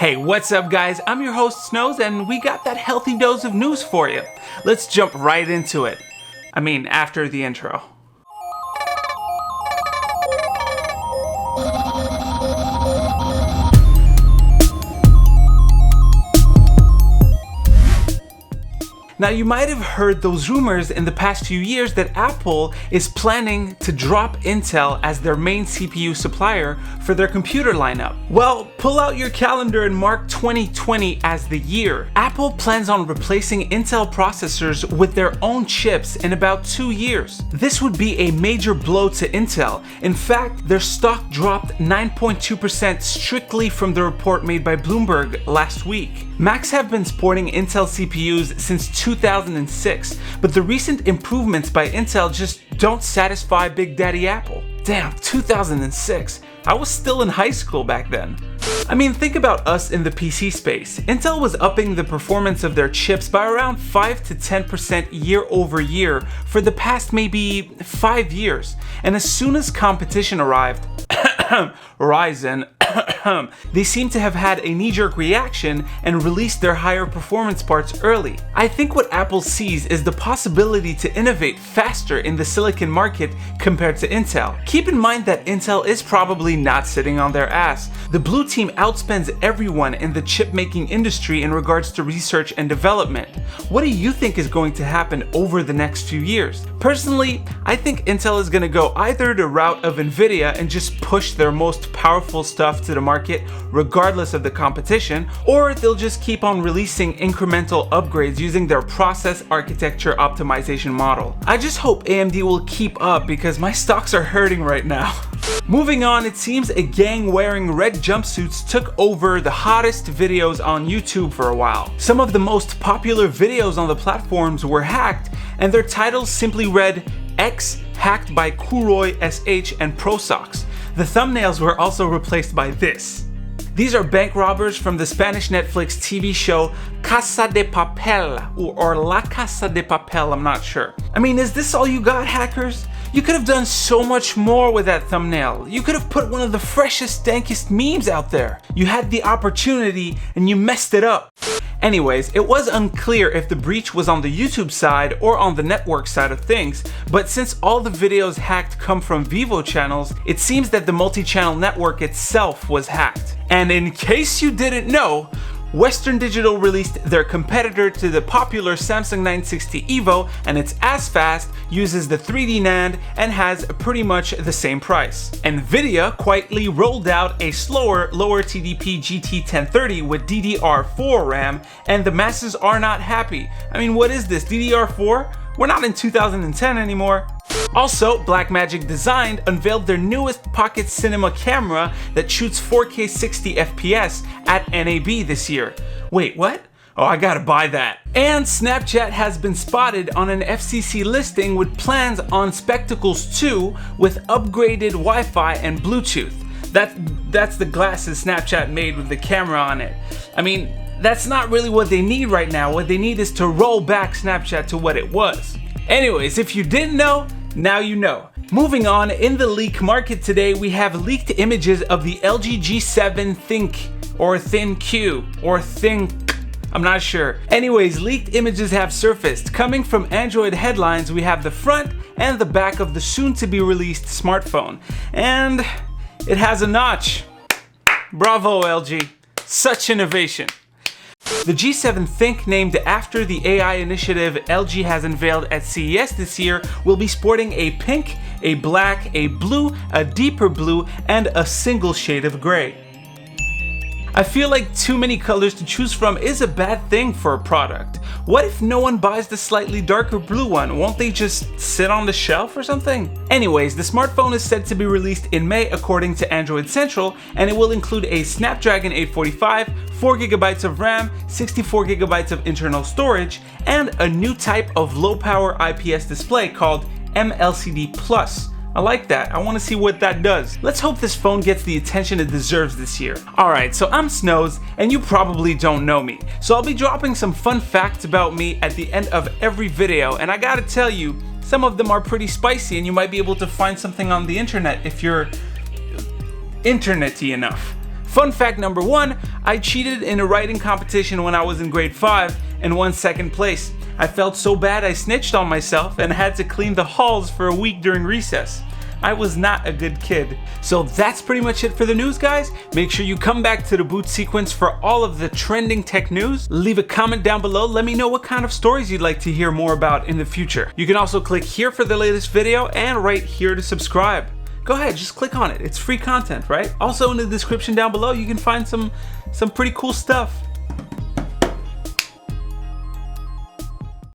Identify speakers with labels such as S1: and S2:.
S1: Hey, what's up guys? I'm your host Snows and we got that healthy dose of news for you. Let's jump right into it. After the intro. Now you might have heard those rumors in the past few years that Apple is planning to drop Intel as their main CPU supplier for their computer lineup. Well, pull out your calendar and mark 2020 as the year. Apple plans on replacing Intel processors with their own chips in about 2 years. This would be a major blow to Intel. In fact, their stock dropped 9.2% strictly from the report made by Bloomberg last week. Macs have been sporting Intel CPUs since 2006, but the recent improvements by Intel just don't satisfy Big Daddy Apple. Damn, 2006. I was still in high school back then. Think about us in the PC space. Intel was upping the performance of their chips by around 5 to 10% year over year for the past maybe 5 years. And as soon as competition arrived, Ryzen, they seem to have had a knee-jerk reaction and released their higher performance parts early. I think what Apple sees is the possibility to innovate faster in the silicon market compared to Intel. Keep in mind that Intel is probably not sitting on their ass. The blue team outspends everyone in the chip-making industry in regards to research and development. What do you think is going to happen over the next few years? Personally, I think Intel is going to go either the route of Nvidia and just push their most powerful stuff to the market regardless of the competition, or they'll just keep on releasing incremental upgrades using their process architecture optimization model. I just hope AMD will keep up because my stocks are hurting right now. Moving on, it seems a gang wearing red jumpsuits took over the hottest videos on YouTube for a while. Some of the most popular videos on the platforms were hacked, and their titles simply read X hacked by Kuroi SH and ProSocks. The thumbnails were also replaced by this. These are bank robbers from the Spanish Netflix TV show Casa de Papel, or La Casa de Papel, I'm not sure. Is this all you got, hackers? You could have done so much more with that thumbnail. You could have put one of the freshest, dankest memes out there. You had the opportunity and you messed it up. Anyways, it was unclear if the breach was on the YouTube side or on the network side of things, but since all the videos hacked come from Vivo channels, it seems that the multi-channel network itself was hacked. And in case you didn't know, Western Digital released their competitor to the popular Samsung 960 EVO, and it's as fast, uses the 3D NAND, and has pretty much the same price. Nvidia quietly rolled out a slower, lower TDP GT 1030 with DDR4 RAM, and the masses are not happy. What is this, DDR4? We're not in 2010 anymore. Also, Blackmagic Design unveiled their newest Pocket Cinema camera that shoots 4K 60 FPS at NAB this year. Wait, what? Oh, I gotta buy that. And Snapchat has been spotted on an FCC listing with plans on Spectacles 2 with upgraded Wi-Fi and Bluetooth. That's the glasses Snapchat made with the camera on it. That's not really what they need right now. What they need is to roll back Snapchat to what it was. Anyways, if you didn't know, now you know. Moving on, in the leak market today, we have leaked images of the LG G7 ThinQ, or ThinQ, or Think, I'm not sure. Anyways, leaked images have surfaced. Coming from Android headlines, we have the front and the back of the soon-to-be released smartphone. And it has a notch. Bravo, LG. Such innovation. The G7 ThinQ, named after the AI initiative LG has unveiled at CES this year, will be sporting a pink, a black, a blue, a deeper blue, and a single shade of gray. I feel like too many colors to choose from is a bad thing for a product. What if no one buys the slightly darker blue one? Won't they just sit on the shelf or something? Anyways, the smartphone is said to be released in May according to Android Central, and it will include a Snapdragon 845, 4GB of RAM, 64GB of internal storage, and a new type of low-power IPS display called MLCD Plus. I like that. I want to see what that does. Let's hope this phone gets the attention it deserves this year. Alright, so I'm Snows, and you probably don't know me. So I'll be dropping some fun facts about me at the end of every video, and I gotta tell you, some of them are pretty spicy, and you might be able to find something on the internet if you're internety enough. Fun fact number 1, I cheated in a writing competition when I was in grade 5 and won 2nd place. I felt so bad I snitched on myself and had to clean the halls for a week during recess. I was not a good kid. So that's pretty much it for the news, guys. Make sure you come back to the boot sequence for all of the trending tech news. Leave a comment down below. Let me know what kind of stories you'd like to hear more about in the future. You can also click here for the latest video and right here to subscribe. Go ahead, just click on it. It's free content, right? Also in the description down below, you can find some pretty cool stuff.